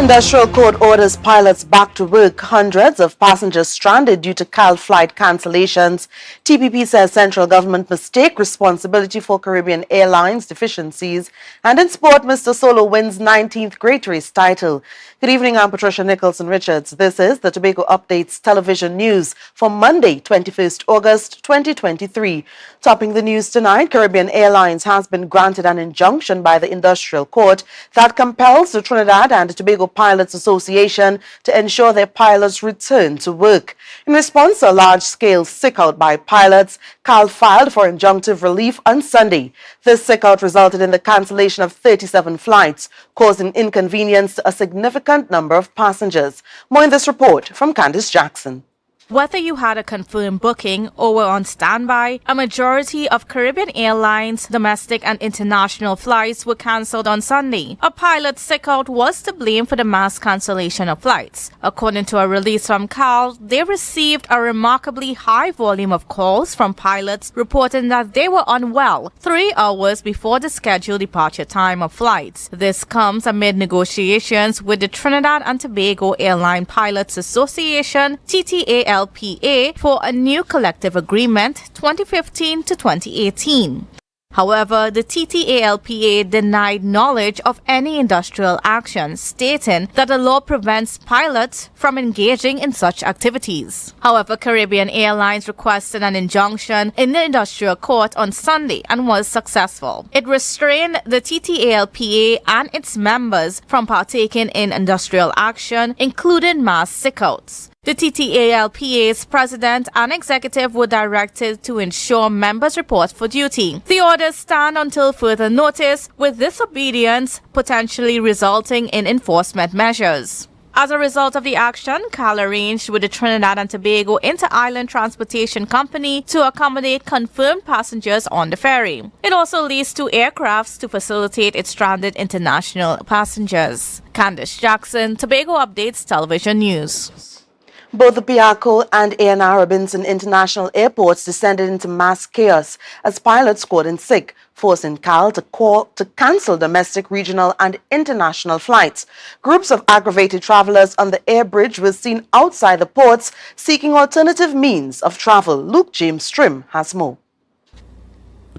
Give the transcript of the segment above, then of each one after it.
Industrial Court orders pilots back to work. Hundreds of passengers stranded due to CAL flight cancellations. TPP says central government must take responsibility for Caribbean Airlines deficiencies. And in sport, Mr. Solo wins 19th Great Race title. Good evening, I'm Patricia Nicholson-Richards. This is the Tobago Updates television news for Monday, 21st August 2023. Topping the news tonight, Caribbean Airlines has been granted an injunction by the Industrial Court that compels the Trinidad and Tobago Pilots Association to ensure their pilots return to work. In response to a large-scale sick-out by pilots, CAL filed for injunctive relief on Sunday. This sick-out resulted in the cancellation of 37 flights, causing inconvenience to a significant number of passengers. More in this report from Candice Jackson. Whether you had a confirmed booking or were on standby, a majority of Caribbean Airlines domestic and international flights were cancelled on Sunday. A pilot sick-out was to blame for the mass cancellation of flights. According to a release from CAL, they received a remarkably high volume of calls from pilots reporting that they were unwell 3 hours before the scheduled departure time of flights. This comes amid negotiations with the Trinidad and Tobago Airline Pilots Association, TTALPA, for a new collective agreement 2015 to 2018. However, the TTALPA denied knowledge of any industrial action, stating that the law prevents pilots from engaging in such activities. However, Caribbean Airlines requested an injunction in the Industrial Court on Sunday and was successful. It restrained the TTALPA and its members from partaking in industrial action, including mass sick-outs. The TTALPA's president and executive were directed to ensure members report for duty. The orders stand until further notice, with disobedience potentially resulting in enforcement measures. As a result of the action, CAL arranged with the Trinidad and Tobago Inter-Island Transportation Company to accommodate confirmed passengers on the ferry. It also leased 2 aircrafts to facilitate its stranded international passengers. Candice Jackson, Tobago Updates Television News. Both the Piarco and A&R Robinson International Airports descended into mass chaos as pilots called in sick, forcing CAL to cancel domestic, regional and international flights. Groups of aggravated travelers on the air bridge were seen outside the ports seeking alternative means of travel. Luke James Trim has more.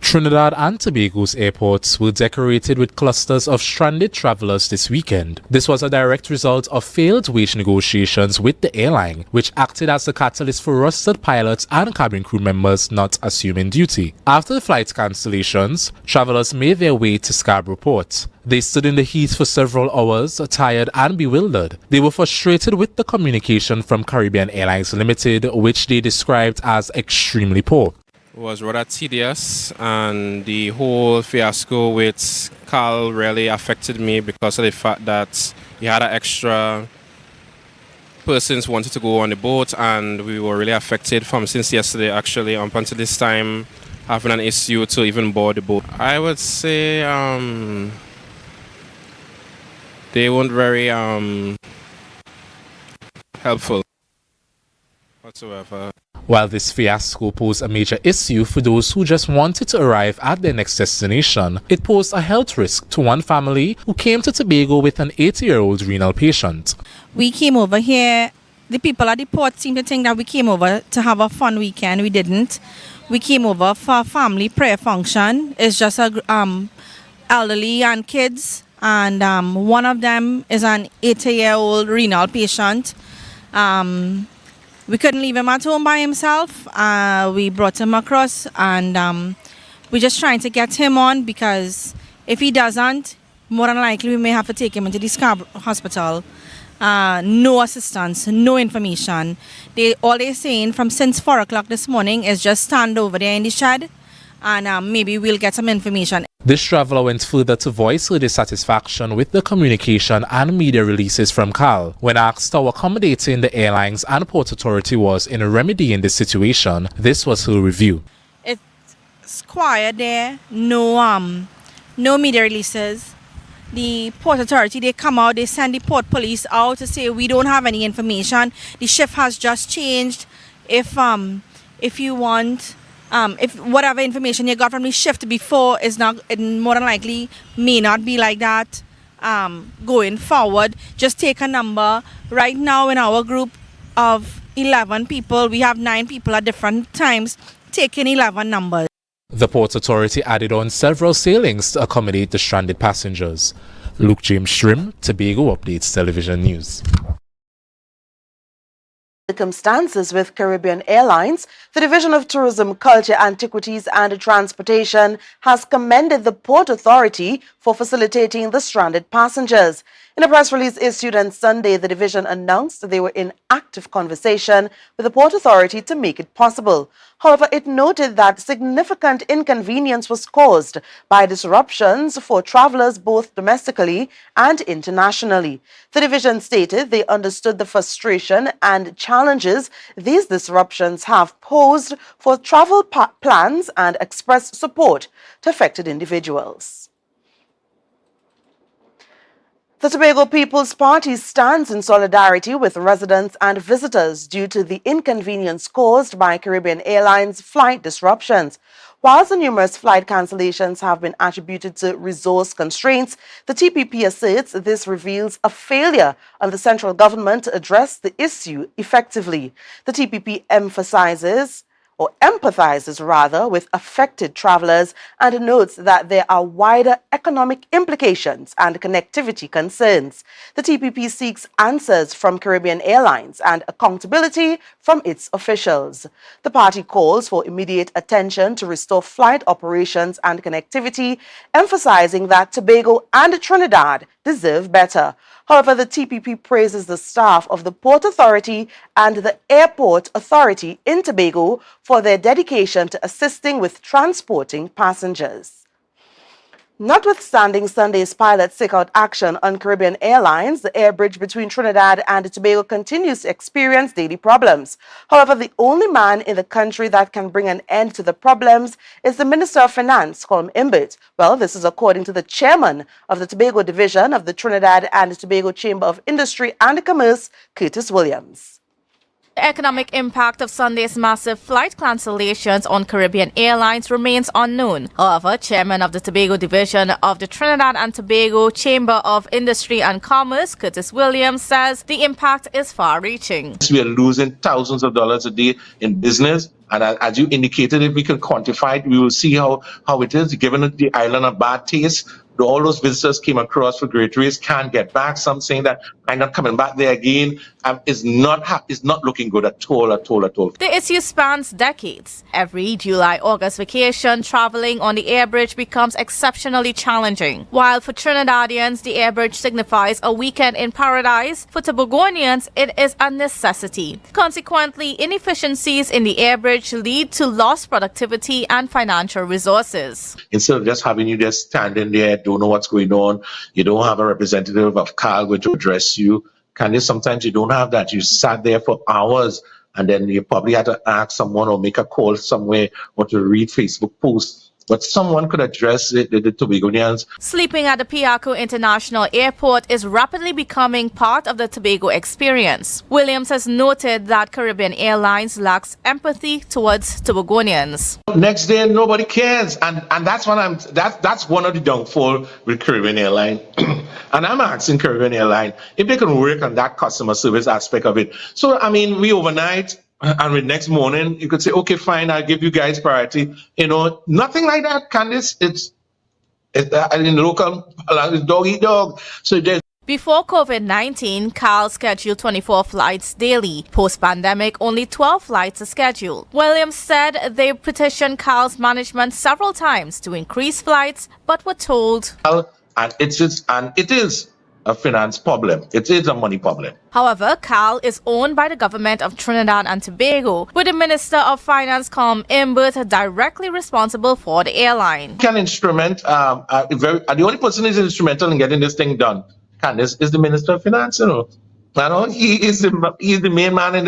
Trinidad and Tobago's airports were decorated with clusters of stranded travelers this weekend. This was a direct result of failed wage negotiations with the airline, which acted as the catalyst for rusted pilots and cabin crew members not assuming duty. After the flight cancellations, travelers made their way to Scarborough Port. They stood in the heat for several hours, tired and bewildered. They were frustrated with the communication from Caribbean Airlines Limited, which they described as extremely poor. Was rather tedious, and the whole fiasco with CAL really affected me because of the fact that he had an extra persons wanted to go on the boat, and we were really affected from since yesterday actually up until this time, having an issue to even board the boat. I would say they weren't very helpful whatsoever. While this fiasco posed a major issue for those who just wanted to arrive at their next destination, it posed a health risk to one family who came to Tobago with an 80-year-old renal patient. We came over here, the people at the port seemed to think that we came over to have a fun weekend. We didn't. We came over for a family prayer function. It's just a elderly and kids, and one of them is an 80-year-old renal patient. We couldn't leave him at home by himself. We brought him across, and we're just trying to get him on, because if he doesn't, more than likely we may have to take him into the Scarborough hospital. No assistance, no information. All they're saying from since 4 o'clock this morning is just stand over there in the shed, and maybe we'll get some information. This traveler went further to voice her dissatisfaction with the communication and media releases from CAL. When asked how accommodating the airlines and Port Authority was in remedying the situation, this was her review. It's quiet there, no media releases. The Port Authority, they come out, they send the port police out to say we don't have any information. The shift has just changed. If you want if whatever information you got from the shift before is not, it more than likely may not be like that. going forward. Just take a number. Right now in our group of 11 people, we have 9 people at different times taking 11 numbers. The Port Authority added on several sailings to accommodate the stranded passengers. Luke James Shrim, Tobago Updates Television News. Circumstances with Caribbean Airlines, the Division of Tourism, Culture, Antiquities and Transportation has commended the Port Authority for facilitating the stranded passengers. In a press release issued on Sunday, the division announced they were in active conversation with the Port Authority to make it possible. However, it noted that significant inconvenience was caused by disruptions for travelers both domestically and internationally. The division stated they understood the frustration and challenges these disruptions have posed for travel plans and expressed support to affected individuals. The Tobago People's Party stands in solidarity with residents and visitors due to the inconvenience caused by Caribbean Airlines flight disruptions. Whilst the numerous flight cancellations have been attributed to resource constraints, the TPP asserts this reveals a failure of the central government to address the issue effectively. The TPP empathizes with affected travelers and notes that there are wider economic implications and connectivity concerns. The TPP seeks answers from Caribbean Airlines and accountability from its officials. The party calls for immediate attention to restore flight operations and connectivity, emphasizing that Tobago and Trinidad deserve better. However, the TPP praises the staff of the Port Authority and the Airport Authority in Tobago for their dedication to assisting with transporting passengers. Notwithstanding Sunday's pilot sick-out action on Caribbean Airlines, the air bridge between Trinidad and Tobago continues to experience daily problems. However, the only man in the country that can bring an end to the problems is the Minister of Finance, Colm Imbert. Well, this is according to the chairman of the Tobago Division of the Trinidad and Tobago Chamber of Industry and Commerce, Curtis Williams. The economic impact of Sunday's massive flight cancellations on Caribbean Airlines remains unknown. However, Chairman of the Tobago Division of the Trinidad and Tobago Chamber of Industry and Commerce, Curtis Williams, says the impact is far-reaching. We are losing thousands of dollars a day in business. And as you indicated, if we can quantify it, we will see how it is. Given the island a bad taste, all those visitors came across for Great Race, can't get back. Some saying that I'm not coming back there again. Is not looking good at all. The issue spans decades. Every July-August vacation, traveling on the airbridge becomes exceptionally challenging. While for Trinidadians, the airbridge signifies a weekend in paradise, for Tobagonians, it is a necessity. Consequently, inefficiencies in the airbridge lead to lost productivity and financial resources. Instead of just having you just standing there, don't know what's going on, you don't have a representative of cargo to address you. Sometimes you don't have that. You sat there for hours and then you probably had to ask someone or make a call somewhere or to read Facebook posts. But someone could address the Tobagonians. Sleeping at the Piaco International Airport is rapidly becoming part of the Tobago experience. Williams has noted that Caribbean Airlines lacks empathy towards Tobagonians. Next day, nobody cares, and that's that's one of the downfall with Caribbean Airlines. And I'm asking Caribbean Airlines if they can work on that customer service aspect of it. So I mean, we overnight. And the next morning, you could say, okay, fine, I'll give you guys priority. Nothing like that, Candice. It's in the local language, dog eat dog. So there's Before COVID-19, CAL scheduled 24 flights daily. Post-pandemic, only 12 flights are scheduled. Williams said they petitioned CAL's management several times to increase flights, but were told, and it is a finance problem. It is a money problem. However, CAL is owned by the government of Trinidad and Tobago, with the Minister of Finance, Colm Imbert, directly responsible for the airline. The only person who is instrumental in getting this thing done, Candice, is the Minister of Finance. He is the main man in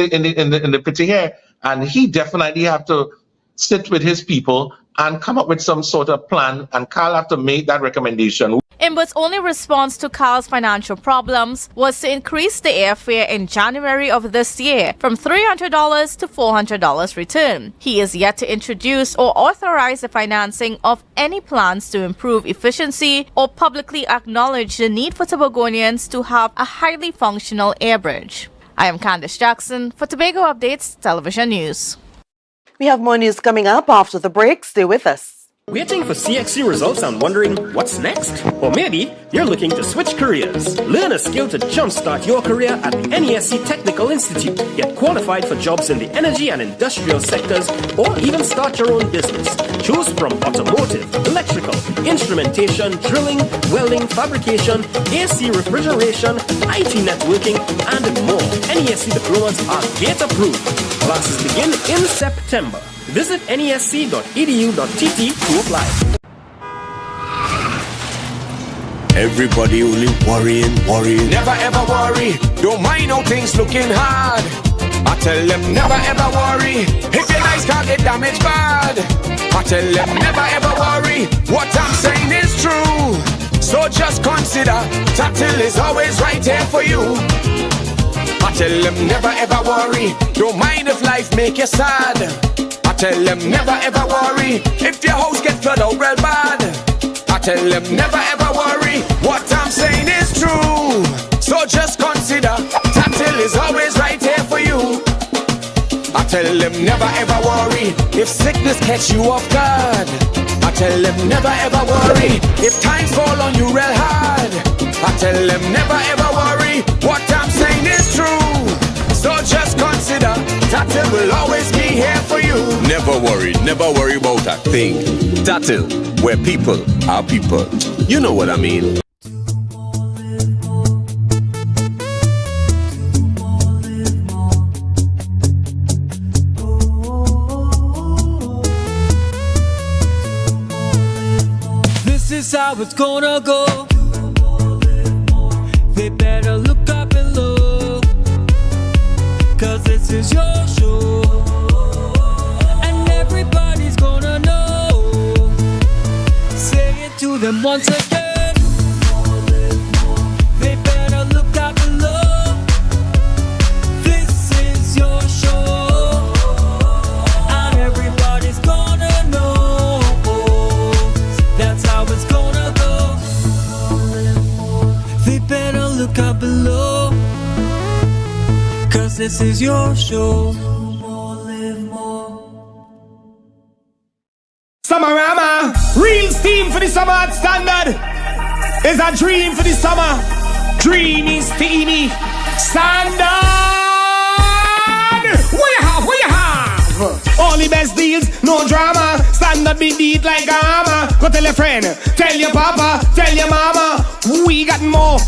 the picture here, and he definitely have to sit with his people and come up with some sort of plan, and CAL have to make that recommendation. Imbut's only response to Carl's financial problems was to increase the airfare in January of this year from $300 to $400 return. He is yet to introduce or authorize the financing of any plans to improve efficiency or publicly acknowledge the need for Tobagonians to have a highly functional air bridge. I am Candice Jackson for Tobago Updates Television News. We have more news coming up after the break. Stay with us. Waiting for CXC results and wondering what's next? Or maybe you're looking to switch careers. Learn a skill to jumpstart your career at the NESC Technical Institute. Get qualified for jobs in the energy and industrial sectors or even start your own business. Choose from automotive, electrical, instrumentation, drilling, welding, fabrication, AC refrigeration, IT networking, and more. NESC diplomas are gate approved. Classes begin in September. Visit nesc.edu.tt to apply. Everybody only worrying. Never ever worry. Don't mind how things looking hard. I tell them never ever worry. If your nice car get damaged bad, I tell them never ever worry. What I'm saying is true. So just consider Tatil is always right here for you. I tell them never ever worry. Don't mind if life make you sad. I tell them never ever worry. If your house get flooded out real bad, I tell them never ever worry. What I'm saying is true. So just consider Tatil is always right here for you. I tell them never ever worry. If sickness catch you off guard, I tell them never ever worry. If times fall on you real hard, I tell them never ever worry. What I'm saying is true. So just consider Tatil will always be here for you. Never worry about a thing. Tatil, where people are people. You know what I mean. This is how it's gonna go. They better look up and look, 'cause this is your show, and everybody's gonna know. Say it to them once again. They better look up and look. This is your show, and everybody's gonna know. That's how it's gonna go. They better look up below, 'cause this is your show. Summerama, real steam for the summer standard. Is a dream for the summer. Dreamy, steamy standard. What you have? All the best deals, no drama. Standard be beat like a hammer. Go tell your friend, tell your papa, tell your mama. We got more.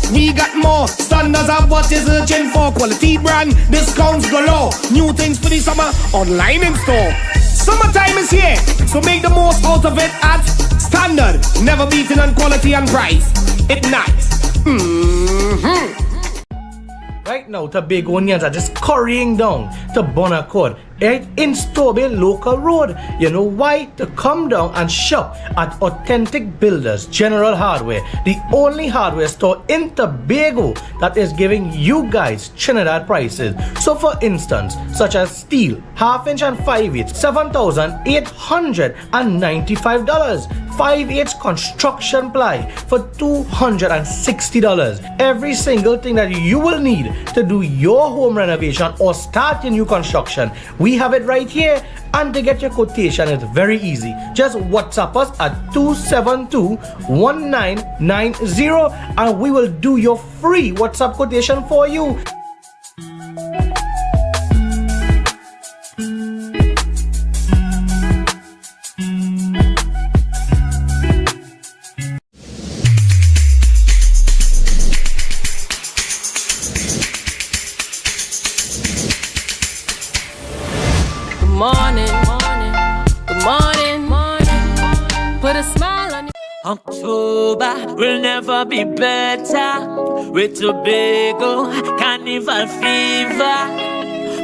Standards are what you're searching for. Quality brand, discounts galore. New things for the summer, online in store. Summertime is here, so make the most out of it at Standard. Never beaten on quality and price. It's nice. Right now, Tobagonians are just currying down to Bonaccord, right in Stobie Local Road. You know why? To come down and shop at Authentic Builders General Hardware, the only hardware store in Tobago that is giving you guys Trinidad prices. So for instance, such as steel, 1/2 inch and 5/8, $7,895. 5/8 construction ply for $260. Every single thing that you will need to do your home renovation or start your new construction, we have it right here. And to get your quotation, it's very easy. Just WhatsApp us at 272-1990 and we will do your free WhatsApp quotation for you. Good morning. Put a smile on your October will never be better. With Tobago, carnival fever.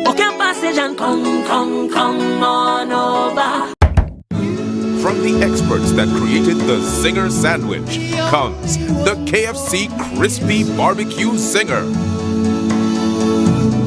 Book your passage and come on over. From the experts that created the Zinger sandwich comes the KFC Crispy Barbecue Zinger.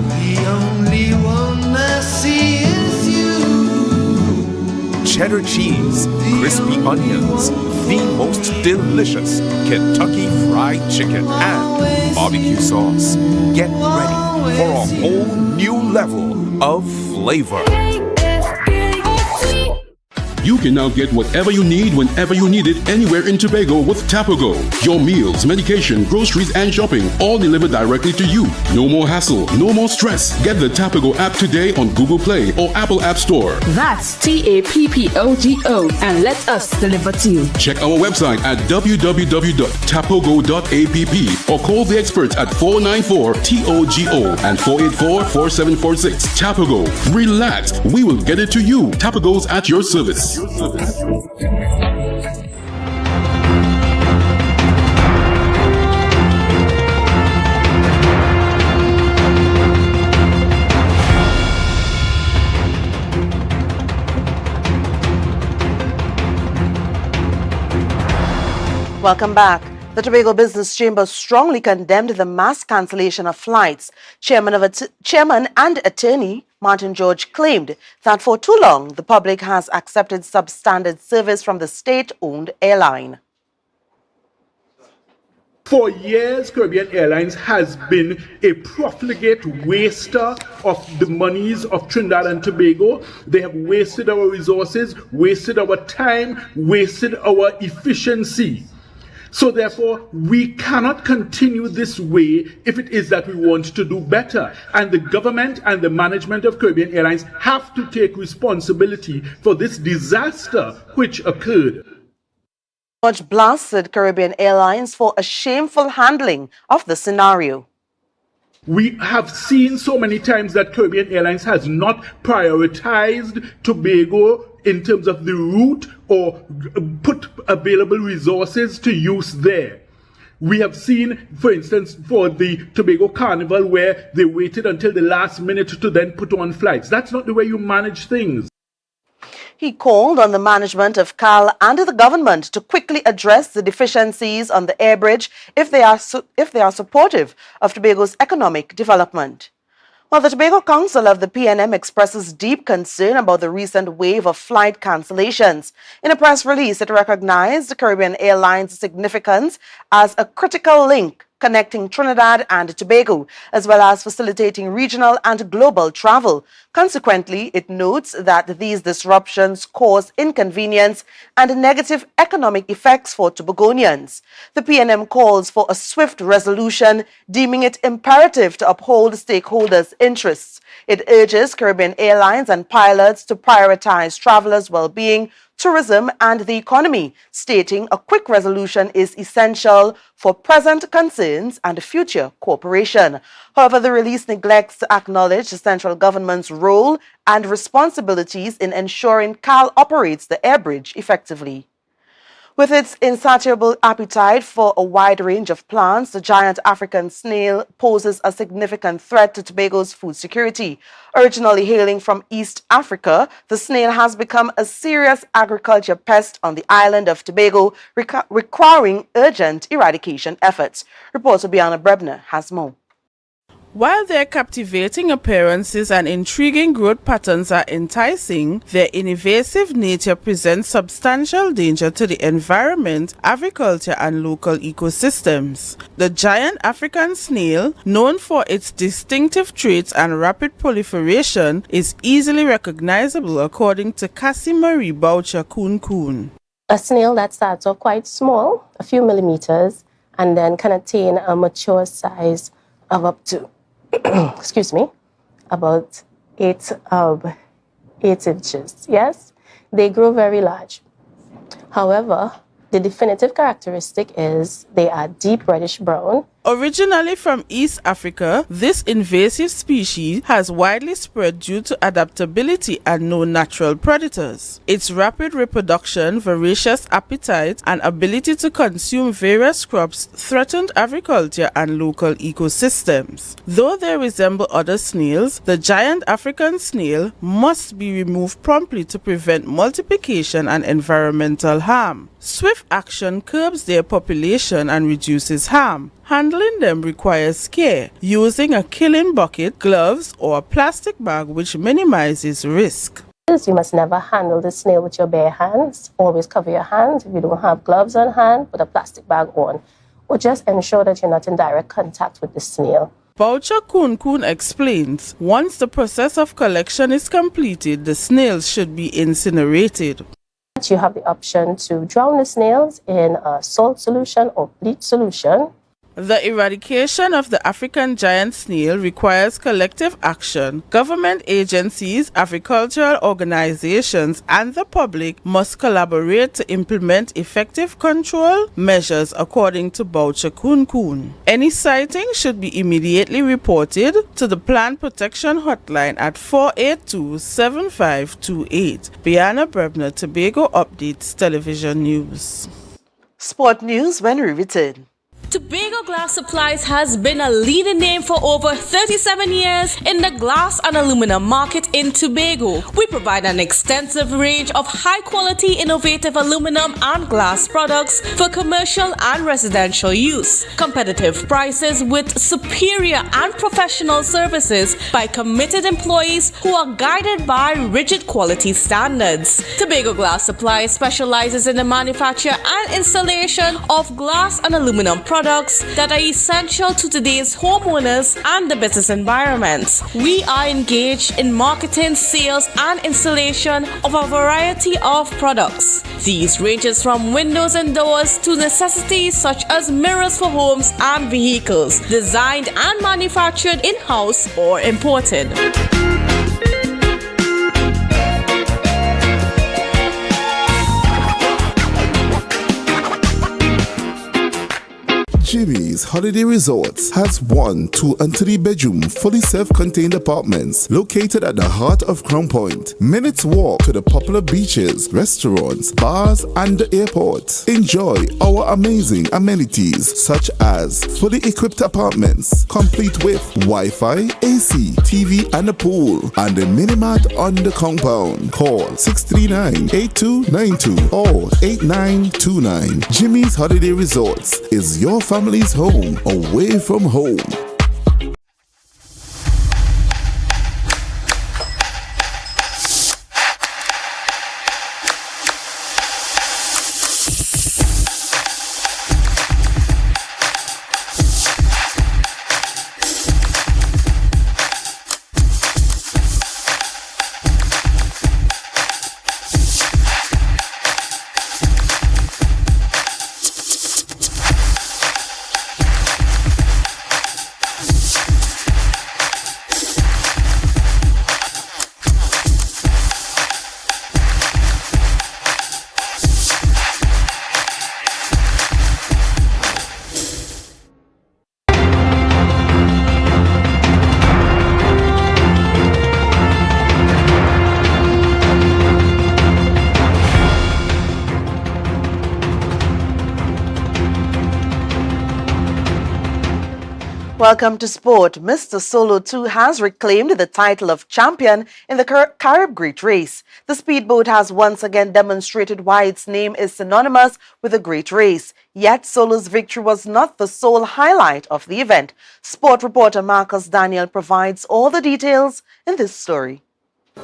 The only one I see is you. Cheddar cheese, crispy onions, the most delicious Kentucky Fried Chicken, and barbecue sauce. Get ready for a whole new level of flavor. You can now get whatever you need whenever you need it anywhere in Tobago with Tobago. Your meals, medication, groceries, and shopping all delivered directly to you. No more hassle, no more stress. Get the Tobago app today on Google Play or Apple App Store. That's TAPPOGO and let us deliver to you. Check our website at www.tapogo.app or call the experts at 494-TOGO and 484-4746. Tobago. Relax. We will get it to you. Tobago's at your service. Welcome back. The Tobago Business Chamber strongly condemned the mass cancellation of flights. Chairman and attorney Martin George claimed that for too long the public has accepted substandard service from the state-owned airline. For years, Caribbean Airlines has been a profligate waster of the monies of Trinidad and Tobago. They have wasted our resources, wasted our time, wasted our efficiency. So therefore, we cannot continue this way if it is that we want to do better. And the government and the management of Caribbean Airlines have to take responsibility for this disaster which occurred. George blasted Caribbean Airlines for a shameful handling of the scenario. We have seen so many times that Caribbean Airlines has not prioritized Tobago in terms of the route or put available resources to use there. We have seen, for instance, for the Tobago Carnival, where they waited until the last minute to then put on flights. That's not the way you manage things. He called on the management of CAL and the government to quickly address the deficiencies on the air bridge if they are supportive of Tobago's economic development. Well, the Tobago Council of the PNM expresses deep concern about the recent wave of flight cancellations. In a press release, it recognized Caribbean Airlines' significance as a critical link connecting Trinidad and Tobago, as well as facilitating regional and global travel. Consequently, it notes that these disruptions cause inconvenience and negative economic effects for Tobagonians. The PNM calls for a swift resolution, deeming it imperative to uphold stakeholders' interests. It urges Caribbean Airlines and pilots to prioritize travelers' well-being, tourism, and the economy, stating a quick resolution is essential for present concerns and future cooperation. However, the release neglects to acknowledge the central government's role and responsibilities in ensuring CAL operates the air bridge effectively. With its insatiable appetite for a wide range of plants, the giant African snail poses a significant threat to Tobago's food security. Originally hailing from East Africa, the snail has become a serious agriculture pest on the island of Tobago, requiring urgent eradication efforts. Reporter Biana Brebner has more. While their captivating appearances and intriguing growth patterns are enticing, their invasive nature presents substantial danger to the environment, agriculture, and local ecosystems. The giant African snail, known for its distinctive traits and rapid proliferation, is easily recognizable according to Cassie Marie Boucher Kun. A snail that starts off quite small, a few millimeters, and then can attain a mature size of up to about 8 inches. Yes, they grow very large. However, the definitive characteristic is they are deep reddish brown Originally from East Africa, this invasive species has widely spread due to adaptability and no natural predators. Its rapid reproduction, voracious appetite, and ability to consume various crops threatened agriculture and local ecosystems. Though they resemble other snails, the giant African snail must be removed promptly to prevent multiplication and environmental harm. Swift action curbs their population and reduces harm. Handling them requires care, using a killing bucket, gloves, or a plastic bag which minimizes risk. You must never handle the snail with your bare hands. Always cover your hands. If you don't have gloves on hand, put a plastic bag on. Or just ensure that you're not in direct contact with the snail. Boucher Kun Kun explains, once the process of collection is completed, the snails should be incinerated. You have the option to drown the snails in a salt solution or bleach solution. The eradication of the African giant snail requires collective action. Government agencies, agricultural organizations, and the public must collaborate to implement effective control measures, according to Boucher Kun Kun. Any sighting should be immediately reported to the Plant Protection Hotline at 482-7528. Biana Brebner, Tobago Updates Television News. Sport news when we return. Tobago Glass Supplies has been a leading name for over 37 years in the glass and aluminum market in Tobago. We provide an extensive range of high-quality, innovative aluminum and glass products for commercial and residential use. Competitive prices with superior and professional services by committed employees who are guided by rigid quality standards. Tobago Glass Supplies specializes in the manufacture and installation of glass and aluminum products that are essential to today's homeowners and the business environment. We are engaged in marketing, sales, and installation of a variety of products. These ranges from windows and doors to necessities such as mirrors for homes and vehicles, designed and manufactured in-house or imported. Jimmy's Holiday Resorts has 1, 2, and 3 bedroom, fully self-contained apartments located at the heart of Crown Point. Minutes walk to the popular beaches, restaurants, bars, and the airport. Enjoy our amazing amenities such as fully equipped apartments, complete with Wi-Fi, AC, TV, and a pool, and a mini-mart on the compound. Call 639-8292 or 8929. Jimmy's Holiday Resorts is your family's home away from home. Welcome to sport. Mr. Solo 2 has reclaimed the title of champion in the Carib Great Race. The speedboat has once again demonstrated why its name is synonymous with a great race. Yet Solo's victory was not the sole highlight of the event. Sport reporter Marcus Daniel provides all the details in this story.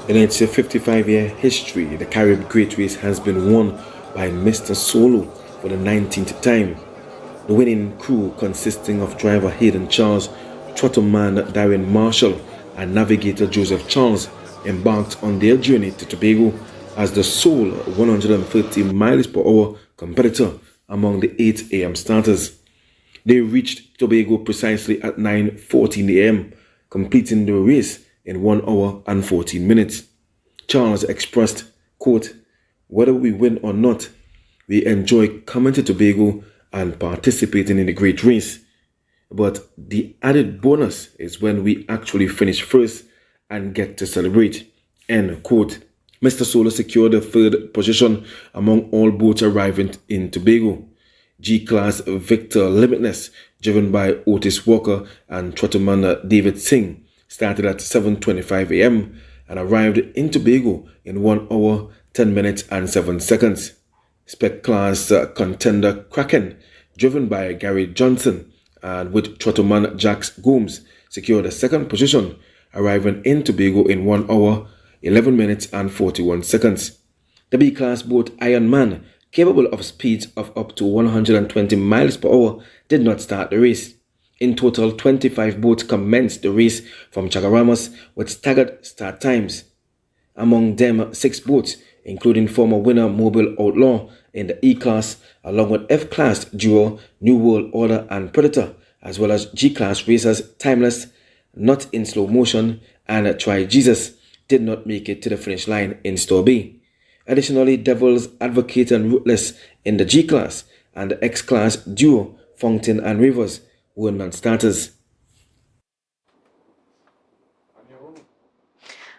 In its 55-year history, the Carib Great Race has been won by Mr. Solo for the 19th time. The winning crew, consisting of driver Hayden Charles, trotterman Darren Marshall, and navigator Joseph Charles, embarked on their journey to Tobago as the sole 130 miles per hour competitor among the 8 a.m. starters. They reached Tobago precisely at 9:14 a.m., completing the race in 1 hour and 14 minutes. Charles expressed, quote, "Whether we win or not, we enjoy coming to Tobago and participating in the great race. but the added bonus is when we actually finish first and get to celebrate. End quote. Mr. Solo secured the third position among all boats arriving in Tobago. G-Class Victor Limitless, driven by Otis Walker and Trottman David Singh, started at 7:25 a.m. and arrived in Tobago in 1 hour, 10 minutes and 7 seconds. Spec Class Contender Kraken, driven by Gary Johnson and with Trottman Jacks Gomes, secured the second position, arriving in Tobago in 1 hour, 11 minutes and 41 seconds. The B-Class boat Iron Man, capable of speeds of up to 120 miles per hour, did not start the race. In total, 25 boats commenced the race from Chagaramas with staggered start times. Among them, 6 boats, including former winner Mobile Outlaw in the E-Class, along with F-Class duo New World Order and Predator, as well as G-Class racers Timeless, Not in Slow Motion, and Try Jesus, did not make it to the finish line in Store Bay. Additionally, Devil's Advocate and Ruthless in the G-Class and the X-Class duo Fountain and Rivers were non-starters.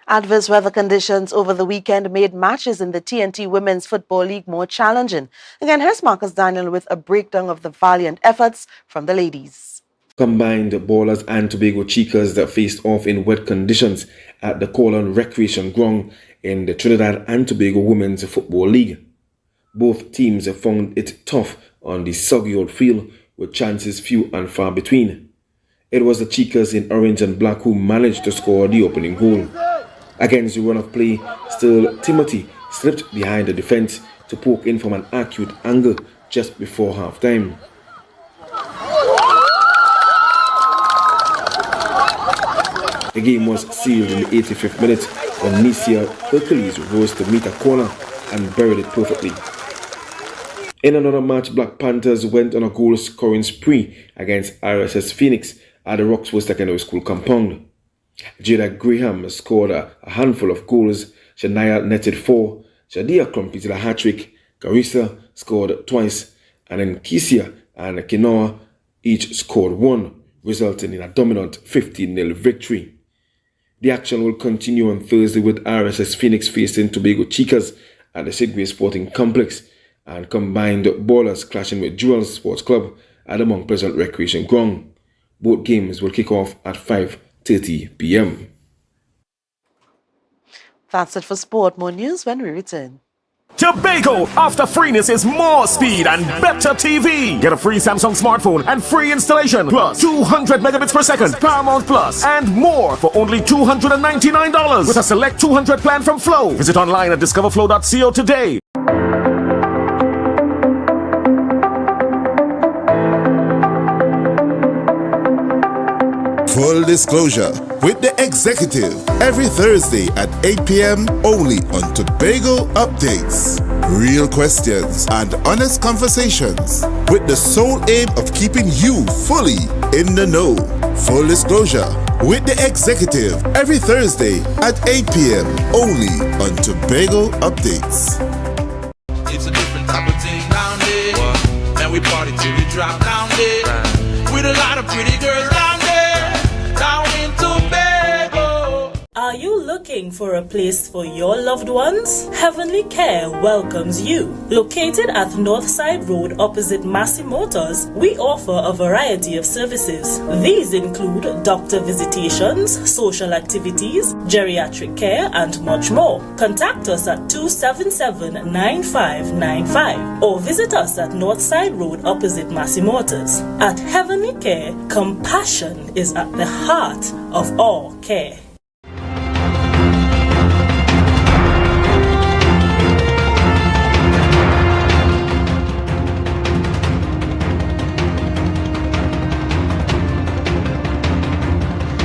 Adverse weather conditions over the weekend made matches in the TNT Women's Football League more challenging. Again, here's Marcus Daniel with a breakdown of the valiant efforts from the ladies. Combined Ballers and Tobago Chicas that faced off in wet conditions at the Colon Recreation Ground in the Trinidad and Tobago Women's Football League. Both teams found it tough on the soggy old field with chances few and far between. It was the Chicas in orange and black who managed to score the opening goal. Against the run of play, still Timothy slipped behind the defense to poke in from an acute angle just before half-time. The game was sealed in the 85th minute when Nisia Hercules rose to meet a corner and buried it perfectly. In another match, Black Panthers went on a goal-scoring spree against RSS Phoenix at the Roxwood Secondary School compound. Jada Graham scored a handful of goals, Shania netted 4, Shadia completed a hat-trick, Carissa scored twice, and then Kisia and Kinoa each scored 1, resulting in a dominant 15-0 victory. The action will continue on Thursday with RSS Phoenix facing Tobago Chicas at the Sidway Sporting Complex and Combined Ballers clashing with Jewels Sports Club at the Mount Pleasant Recreation Ground. Both games will kick off at 5:30 p.m. That's it for sport. More news when we return. Tobago, after freeness is more speed and better TV. Get a free Samsung smartphone and free installation, plus 200 megabits per second, Paramount Plus, and more for only $299 with a select 200 plan from Flow. Visit online at discoverflow.co today. Full disclosure with the executive every Thursday at 8 p.m. only on Tobago Updates. Real questions and honest conversations with the sole aim of keeping you fully in the know. Full disclosure with the executive every Thursday at 8 p.m. only on Tobago Updates. It's a different type of thing down there. And we party till we drop down there. With a lot of pretty girls down there. Are you looking for a place for your loved ones? Heavenly Care welcomes you. Located at Northside Road opposite Massey Motors, we offer a variety of services. These include doctor visitations, social activities, geriatric care, and much more. Contact us at 277-9595 or visit us at Northside Road opposite Massey Motors. At Heavenly Care, compassion is at the heart of all care.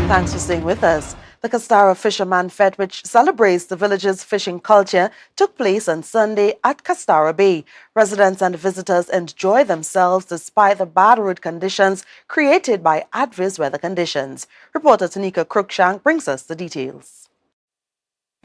Thanks for staying with us. The Castara Fisherman Fete, which celebrates the village's fishing culture, took place on Sunday at Castara Bay. Residents and visitors enjoy themselves despite the bad road conditions created by adverse weather conditions. Reporter Tanika Cruikshank brings us the details.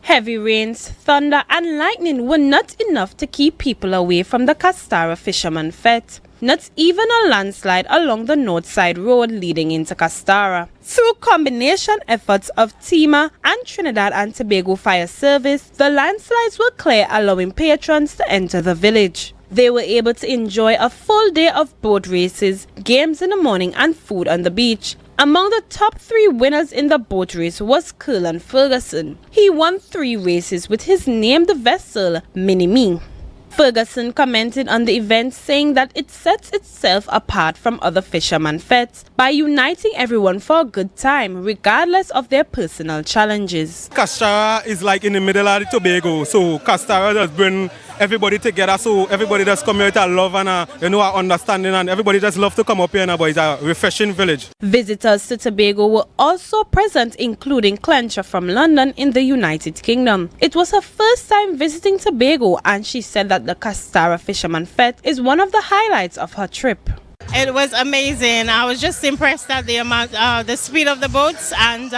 Heavy rains, thunder and lightning were not enough to keep people away from the Castara Fisherman Fete. not even a landslide along the north side road leading into Castara. Through combination efforts of TEMA and Trinidad and Tobago Fire Service, the landslides were clear, allowing patrons to enter the village. They were able to enjoy a full day of boat races, games in the morning and food on the beach. Among the top 3 winners in the boat race was Curlan Ferguson. He won 3 races with his named vessel, Mini-Me. Ferguson commented on the event, saying that it sets itself apart from other fisherman fetes by uniting everyone for a good time, regardless of their personal challenges. Castara is like in the middle of the Tobago, so Castara does bring everybody together, so everybody just come here with a love and a understanding, and everybody just love to come up here, but it's a refreshing village. Visitors to Tobago were also present, including Clencher from London in the United Kingdom. It was her first time visiting Tobago, and she said that the Castara Fisherman Fete is one of the highlights of her trip. It was amazing. I was just impressed at the amount, the speed of the boats, and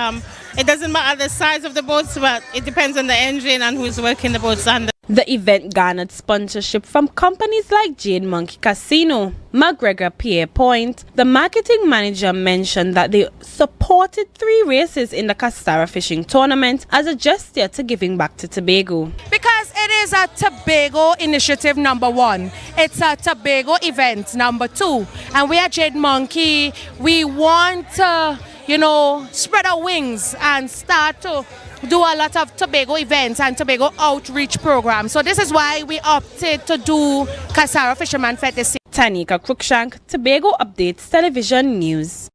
it doesn't matter the size of the boats, but it depends on the engine and who's working the boats. The event garnered sponsorship from companies like Jade Monkey Casino. McGregor Pierre Point, the marketing manager, mentioned that they supported 3 races in the Castara fishing tournament as a gesture to giving back to Tobago. Because it is a Tobago initiative #1. It's a Tobago event #2. And we at Jade Monkey, we want to, spread our wings and start to do a lot of Tobago events and Tobago outreach programs. So this is why we opted to do Castara Fisherman Fete this year. Tanika Cruikshank, Tobago Updates Television News.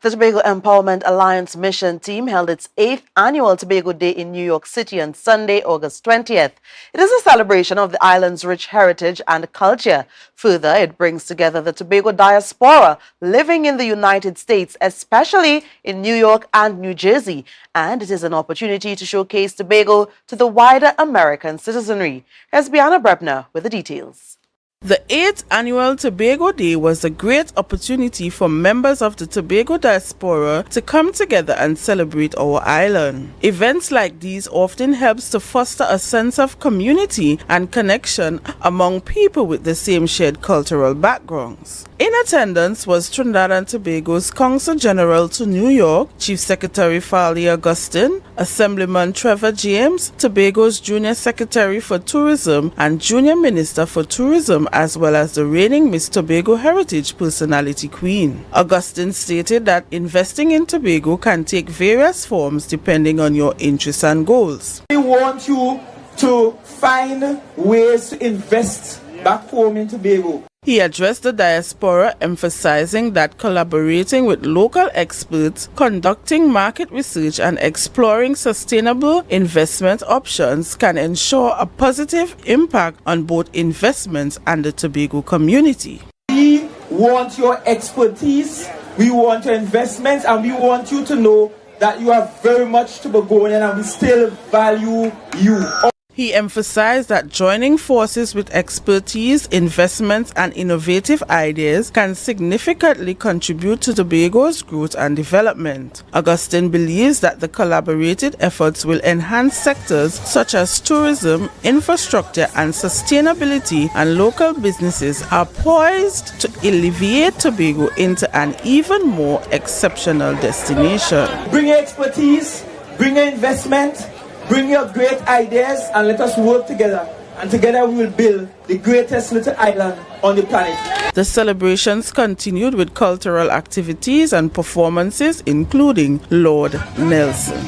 The Tobago Empowerment Alliance Mission Team held its 8th annual Tobago Day in New York City on Sunday, August 20th. It is a celebration of the island's rich heritage and culture. Further, it brings together the Tobago diaspora living in the United States, especially in New York and New Jersey. And it is an opportunity to showcase Tobago to the wider American citizenry. Here's Bianna Brebner with the details. The 8th annual Tobago Day was a great opportunity for members of the Tobago diaspora to come together and celebrate our island. Events like these often helps to foster a sense of community and connection among people with the same shared cultural backgrounds. In attendance was Trinidad and Tobago's Consul General to New York, Chief Secretary Farley Augustine, Assemblyman Trevor James, Tobago's Junior Secretary for Tourism and Junior Minister for Tourism, as well as the reigning Miss Tobago Heritage Personality Queen. Augustine stated that investing in Tobago can take various forms depending on your interests and goals. We want you to find ways to invest back home in Tobago. He addressed the diaspora, emphasizing that collaborating with local experts, conducting market research, and exploring sustainable investment options can ensure a positive impact on both investments and the Tobago community. We want your expertise, we want your investments, and we want you to know that you are very much Tobagonian and we still value you. He emphasized that joining forces with expertise, investments, and innovative ideas can significantly contribute to Tobago's growth and development. Augustine believes that the collaborated efforts will enhance sectors such as tourism, infrastructure, and sustainability, and local businesses are poised to elevate Tobago into an even more exceptional destination. Bring your expertise, bring your investment, bring your great ideas, and let us work together. And together we will build the greatest little island on the planet. The celebrations continued with cultural activities and performances, including Lord Nelson.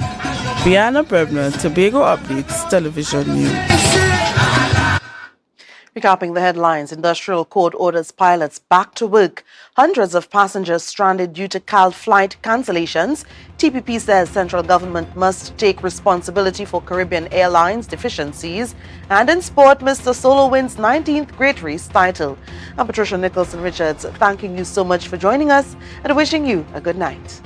Bianna Brebner, Tobago Updates Television News. Recapping the headlines, Industrial Court orders pilots back to work. Hundreds of passengers stranded due to CAL flight cancellations. TPP says central government must take responsibility for Caribbean Airlines deficiencies. And in sport, Mr. Solo wins 19th Great Race title. I'm Patricia Nicholson Richards, thanking you so much for joining us and wishing you a good night.